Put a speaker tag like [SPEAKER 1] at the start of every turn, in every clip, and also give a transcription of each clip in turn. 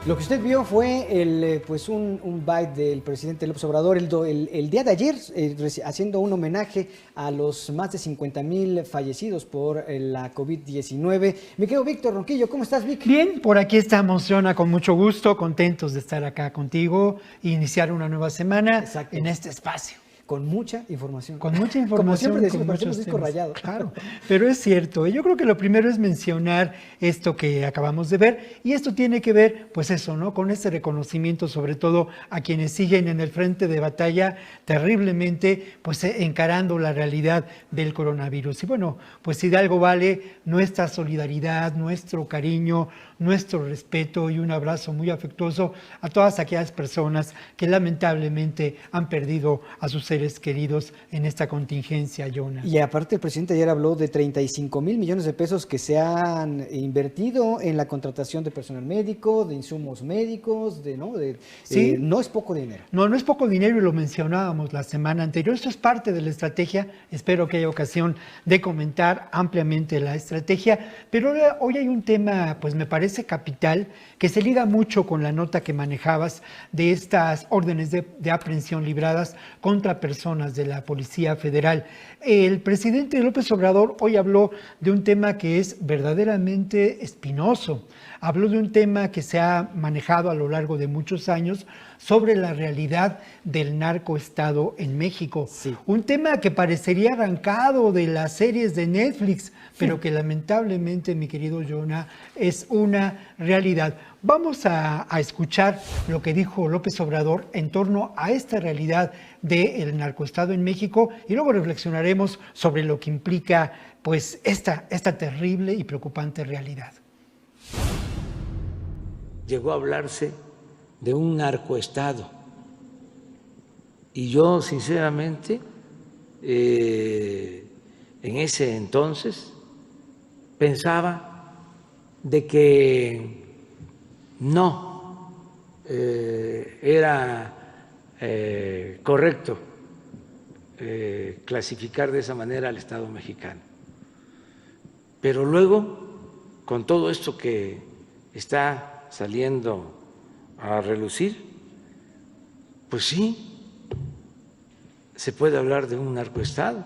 [SPEAKER 1] Lo que usted vio fue pues un byte del presidente López Obrador el día de ayer, haciendo un homenaje a los más de 50,000 fallecidos por la COVID-19. Mi querido Víctor Ronquillo, ¿cómo estás, Vic?
[SPEAKER 2] Bien, por aquí estamos, Jonah, con mucho gusto, contentos de estar acá contigo e iniciar una nueva semana en este espacio.
[SPEAKER 1] Con mucha información.
[SPEAKER 2] Con mucha información.
[SPEAKER 1] Como siempre decimos, parecemos disco rayado.
[SPEAKER 2] Claro, pero es cierto. Yo creo que lo primero es mencionar esto que acabamos de ver, y esto tiene que ver, pues eso, ¿no? Con este reconocimiento, sobre todo a quienes siguen en el frente de batalla terriblemente, pues encarando la realidad del coronavirus. Y bueno, pues si de algo vale nuestra solidaridad, nuestro cariño, nuestro respeto y un abrazo muy afectuoso a todas aquellas personas que lamentablemente han perdido a sus seres queridos en esta contingencia, Jonah.
[SPEAKER 1] Y aparte el presidente ayer habló de 35,000 millones de pesos que se han invertido en la contratación de personal médico, de insumos médicos,
[SPEAKER 2] sí.
[SPEAKER 1] No es poco dinero.
[SPEAKER 2] No es poco dinero, y lo mencionábamos la semana anterior. Esto es parte de la estrategia. Espero que haya ocasión de comentar ampliamente la estrategia, pero hoy hay un tema, pues me parece capital, que se liga mucho con la nota que manejabas de estas órdenes de aprehensión libradas contra personas de la Policía Federal. El presidente López Obrador hoy habló de un tema que es verdaderamente espinoso. Habló de un tema que se ha manejado a lo largo de muchos años sobre la realidad del narcoestado en México.
[SPEAKER 1] Sí.
[SPEAKER 2] Un tema que parecería arrancado de las series de Netflix, pero que lamentablemente, mi querido Jonah, es una realidad. Vamos a escuchar lo que dijo López Obrador en torno a esta realidad del narcoestado en México, y luego reflexionaremos sobre lo que implica, pues, esta terrible y preocupante realidad.
[SPEAKER 3] Llegó a hablarse de un narcoestado, y yo sinceramente en ese entonces pensaba de que no era correcto clasificar de esa manera al Estado mexicano. Pero luego, con todo esto que está saliendo a relucir, pues sí, se puede hablar de un narcoestado.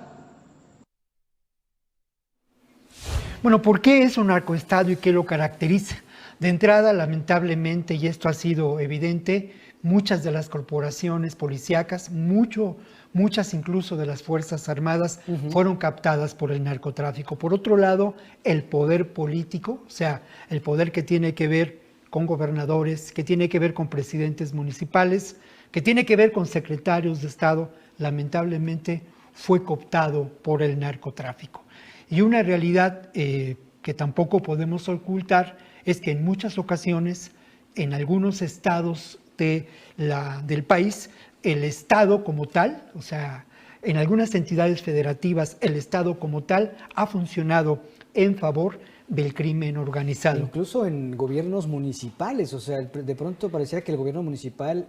[SPEAKER 2] Bueno, ¿por qué es un narcoestado y qué lo caracteriza? De entrada, lamentablemente, y esto ha sido evidente, muchas de las corporaciones policíacas, muchas incluso de las Fuerzas Armadas, fueron captadas por el narcotráfico. Por otro lado, el poder político, o sea, el poder que tiene que ver con gobernadores, que tiene que ver con presidentes municipales, que tiene que ver con secretarios de Estado, lamentablemente fue cooptado por el narcotráfico. Y una realidad que tampoco podemos ocultar es que en muchas ocasiones, en algunos estados del país, el Estado como tal, o sea, en algunas entidades federativas, el Estado como tal ha funcionado en favor del crimen organizado.
[SPEAKER 1] Incluso en gobiernos municipales, o sea, de pronto parecía que el gobierno municipal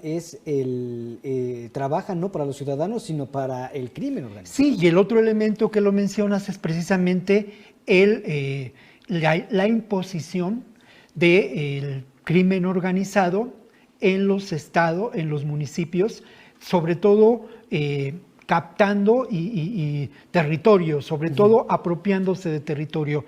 [SPEAKER 1] trabaja no para los ciudadanos, sino para el crimen organizado.
[SPEAKER 2] Sí, y el otro elemento que lo mencionas es precisamente la imposición del crimen organizado en los estados, en los municipios, sobre todo captando y territorio, sobre todo apropiándose de territorio.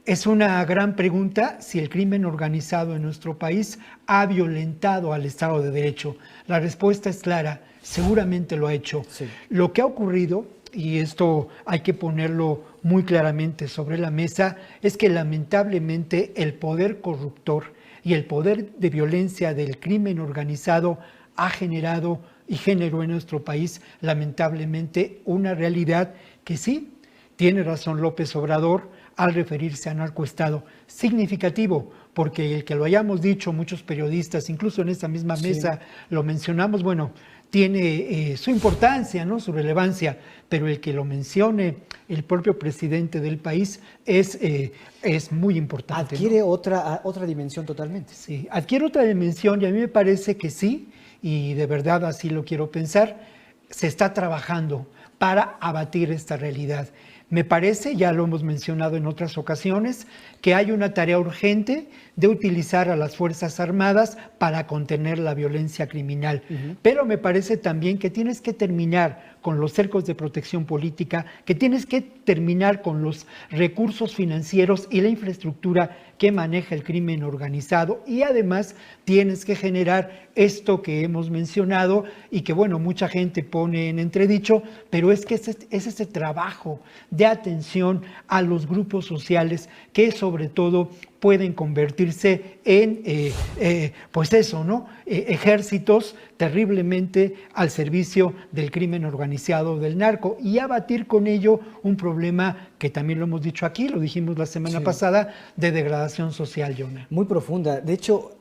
[SPEAKER 2] Es una gran pregunta si el crimen organizado en nuestro país ha violentado al Estado de Derecho. La respuesta es clara, seguramente lo ha hecho.
[SPEAKER 1] Sí.
[SPEAKER 2] Lo que ha ocurrido, y esto hay que ponerlo muy claramente sobre la mesa, es que lamentablemente el poder corruptor y el poder de violencia del crimen organizado ha generado y generó en nuestro país lamentablemente una realidad que sí, tiene razón López Obrador al referirse a narcoestado, significativo, porque el que lo hayamos dicho muchos periodistas, incluso en esta misma mesa lo mencionamos, bueno, tiene su importancia, ¿no? Su relevancia, pero el que lo mencione el propio presidente del país es muy importante.
[SPEAKER 1] Adquiere,
[SPEAKER 2] ¿no?
[SPEAKER 1] otra dimensión totalmente.
[SPEAKER 2] Sí, adquiere otra dimensión, y a mí me parece que sí, y de verdad así lo quiero pensar, se está trabajando para abatir esta realidad. Me parece, ya lo hemos mencionado en otras ocasiones, que hay una tarea urgente de utilizar a las Fuerzas Armadas para contener la violencia criminal. Pero me parece también que tienes que terminar con los cercos de protección política, que tienes que terminar con los recursos financieros y la infraestructura que maneja el crimen organizado, y además tienes que generar esto que hemos mencionado y que, bueno, mucha gente pone en entredicho, pero es que es ese trabajo de atención a los grupos sociales que sobre todo pueden convertirse en, pues eso, ¿no? Ejércitos terriblemente al servicio del crimen organizado, del narco, y abatir con ello un problema que también lo hemos dicho aquí, lo dijimos la semana pasada, de degradación social, Jonah.
[SPEAKER 1] Muy profunda. De hecho,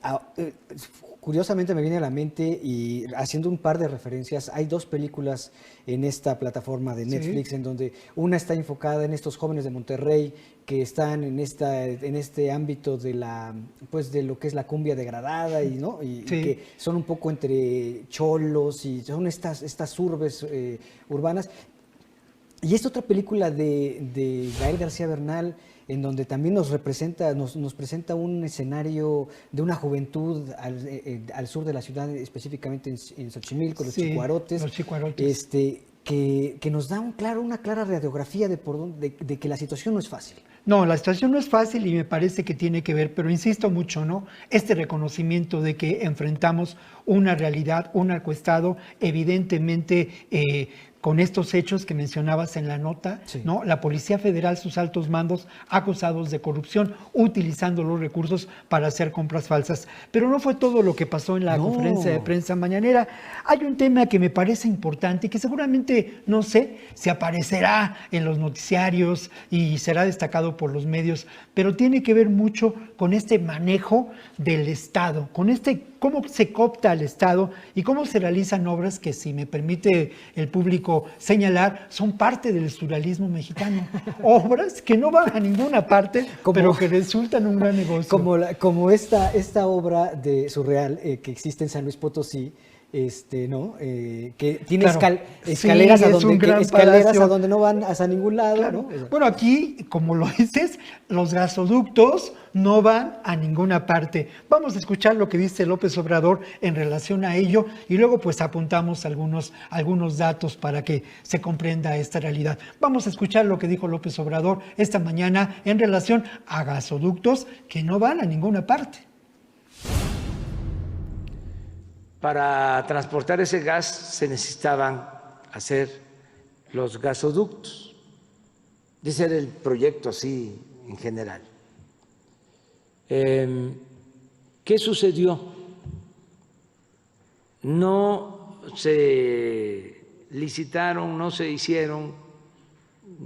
[SPEAKER 1] curiosamente me viene a la mente, y haciendo un par de referencias, hay dos películas en esta plataforma de Netflix, en donde una está enfocada en estos jóvenes de Monterrey que están en este ámbito de de lo que es la cumbia degradada, y que son un poco entre cholos, y son estas urbes urbanas. Y esta otra película de Gael García Bernal, en donde también nos presenta un escenario de una juventud al sur de la ciudad, específicamente en Xochimilco, los Chicuarotes.
[SPEAKER 2] Los Chicuarotes.
[SPEAKER 1] Que nos da una clara radiografía de que la situación no es fácil.
[SPEAKER 2] No, la situación no es fácil y me parece que tiene que ver, pero insisto mucho, ¿no? Este reconocimiento de que enfrentamos una realidad, un narcoestado evidentemente con estos hechos que mencionabas en la nota, ¿no? La Policía Federal, sus altos mandos acusados de corrupción, utilizando los recursos para hacer compras falsas. Pero no fue todo lo que pasó en la conferencia de prensa mañanera. Hay un tema que me parece importante y que seguramente, no sé, si aparecerá en los noticiarios y será destacado por los medios, pero tiene que ver mucho con este manejo del Estado, con cómo se coopta al Estado y cómo se realizan obras que, si me permite el público señalar, son parte del surrealismo mexicano. Obras que no van a ninguna parte, pero que resultan un gran negocio.
[SPEAKER 1] Como esta obra de surreal que existe en San Luis Potosí, que tiene escaleras, a donde no van hacia ningún lado.
[SPEAKER 2] Claro.
[SPEAKER 1] ¿No?
[SPEAKER 2] Bueno, aquí, como lo dices, los gasoductos no van a ninguna parte. Vamos a escuchar lo que dice López Obrador en relación a ello y luego pues apuntamos algunos datos para que se comprenda esta realidad. Vamos a escuchar lo que dijo López Obrador esta mañana en relación a gasoductos que no van a ninguna parte.
[SPEAKER 3] Para transportar ese gas se necesitaban hacer los gasoductos. Ese era el proyecto así en general. ¿Qué sucedió? No se licitaron, no se hicieron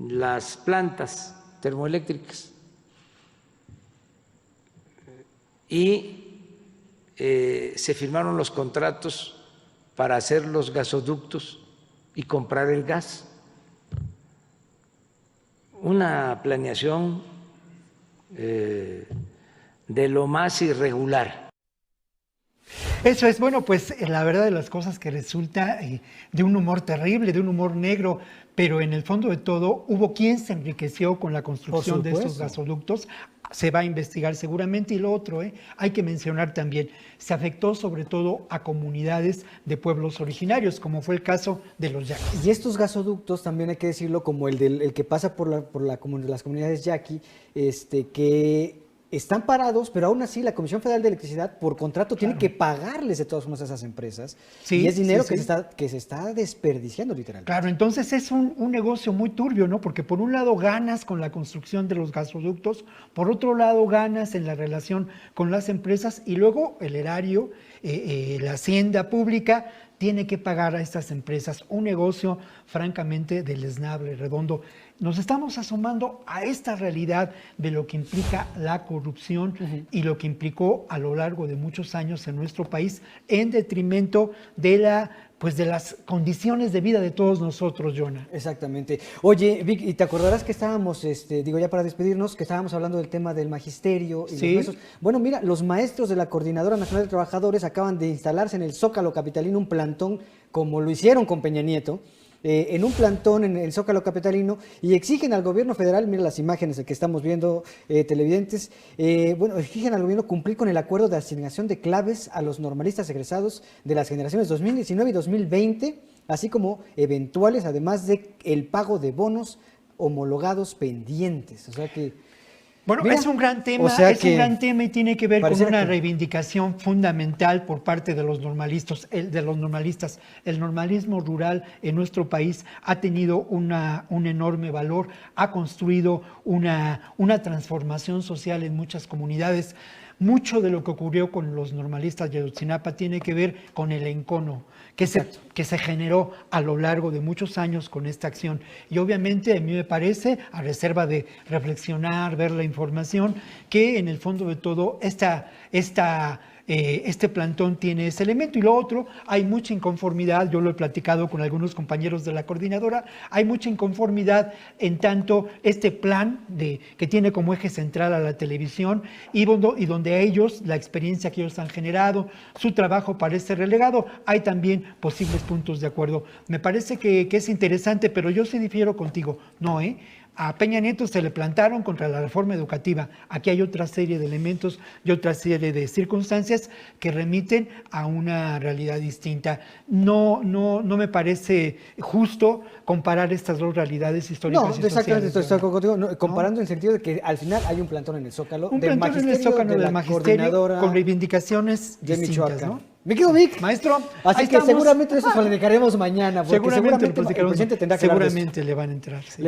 [SPEAKER 3] las plantas termoeléctricas y se firmaron los contratos para hacer los gasoductos y comprar el gas. Una planeación de lo más irregular.
[SPEAKER 2] Eso es, bueno, pues la verdad de las cosas que resulta de un humor terrible, de un humor negro, pero en el fondo de todo hubo quien se enriqueció con la construcción de estos gasoductos. Se va a investigar seguramente. Y lo otro, hay que mencionar también, se afectó sobre todo a comunidades de pueblos originarios, como fue el caso de los yaquis.
[SPEAKER 1] Y estos gasoductos, también hay que decirlo, como el que pasa por las comunidades yaqui, que están parados, pero aún así la Comisión Federal de Electricidad por contrato tiene que pagarles de todas formas a esas empresas. Y es dinero que se está desperdiciando literalmente.
[SPEAKER 2] Claro, entonces es un negocio muy turbio, ¿no? Porque por un lado ganas con la construcción de los gasoductos, por otro lado ganas en la relación con las empresas y luego el erario, la hacienda pública tiene que pagar a estas empresas. Un negocio francamente deleznable, redondo. Nos estamos asomando a esta realidad de lo que implica la corrupción y lo que implicó a lo largo de muchos años en nuestro país en detrimento de las condiciones de vida de todos nosotros, Jonah.
[SPEAKER 1] Exactamente. Oye, Vic, y te acordarás que estábamos, ya para despedirnos, que estábamos hablando del tema del magisterio y los maestros. Bueno, mira, los maestros de la Coordinadora Nacional de Trabajadores acaban de instalarse en el Zócalo capitalino un plantón, como lo hicieron con Peña Nieto, en un plantón en el Zócalo capitalino y exigen al gobierno federal, mira las imágenes que estamos viendo, televidentes, bueno, exigen al gobierno cumplir con el acuerdo de asignación de claves a los normalistas egresados de las generaciones 2019 y 2020, así como eventuales, además de el pago de bonos homologados pendientes. O sea que...
[SPEAKER 2] Bueno,
[SPEAKER 1] Mira,
[SPEAKER 2] es un gran tema,
[SPEAKER 1] o sea
[SPEAKER 2] es
[SPEAKER 1] que
[SPEAKER 2] un gran tema y tiene que ver con
[SPEAKER 1] pareciera
[SPEAKER 2] una
[SPEAKER 1] que-
[SPEAKER 2] reivindicación fundamental por parte de los normalistas. El normalismo rural en nuestro país ha tenido un enorme valor, ha construido una transformación social en muchas comunidades. Mucho de lo que ocurrió con los normalistas de Ayotzinapa tiene que ver con el encono que se generó a lo largo de muchos años con esta acción. Y obviamente a mí me parece, a reserva de reflexionar, ver la información, que en el fondo de todo este plantón tiene ese elemento. Y lo otro, hay mucha inconformidad, yo lo he platicado con algunos compañeros de la coordinadora, hay mucha inconformidad en tanto este plan que tiene como eje central a la televisión y donde a ellos, la experiencia que ellos han generado, su trabajo parece relegado, hay también posibles puntos de acuerdo. Me parece que es interesante, pero yo sí difiero contigo, no, a Peña Nieto se le plantaron contra la reforma educativa. Aquí hay otra serie de elementos y otra serie de circunstancias que remiten a una realidad distinta. No me parece justo comparar estas dos realidades históricas
[SPEAKER 1] No,
[SPEAKER 2] y sociales.
[SPEAKER 1] exactamente, estoy contigo, no, comparando en el sentido de que al final hay un plantón en el Zócalo
[SPEAKER 2] Un
[SPEAKER 1] del
[SPEAKER 2] plantón en el
[SPEAKER 1] magisterio
[SPEAKER 2] Zócalo
[SPEAKER 1] de
[SPEAKER 2] del
[SPEAKER 1] la
[SPEAKER 2] magisterio
[SPEAKER 1] coordinadora
[SPEAKER 2] con reivindicaciones
[SPEAKER 1] de
[SPEAKER 2] distintas,
[SPEAKER 1] Michoacán.
[SPEAKER 2] ¿no?
[SPEAKER 1] Me quedo Vic.
[SPEAKER 2] Maestro,
[SPEAKER 1] Así
[SPEAKER 2] ahí
[SPEAKER 1] que
[SPEAKER 2] estamos.
[SPEAKER 1] seguramente eso se lo dedicaremos mañana, porque
[SPEAKER 2] Seguramente,
[SPEAKER 1] el presidente tendrá que hablar de esto.
[SPEAKER 2] seguramente le van a entrar. Sí.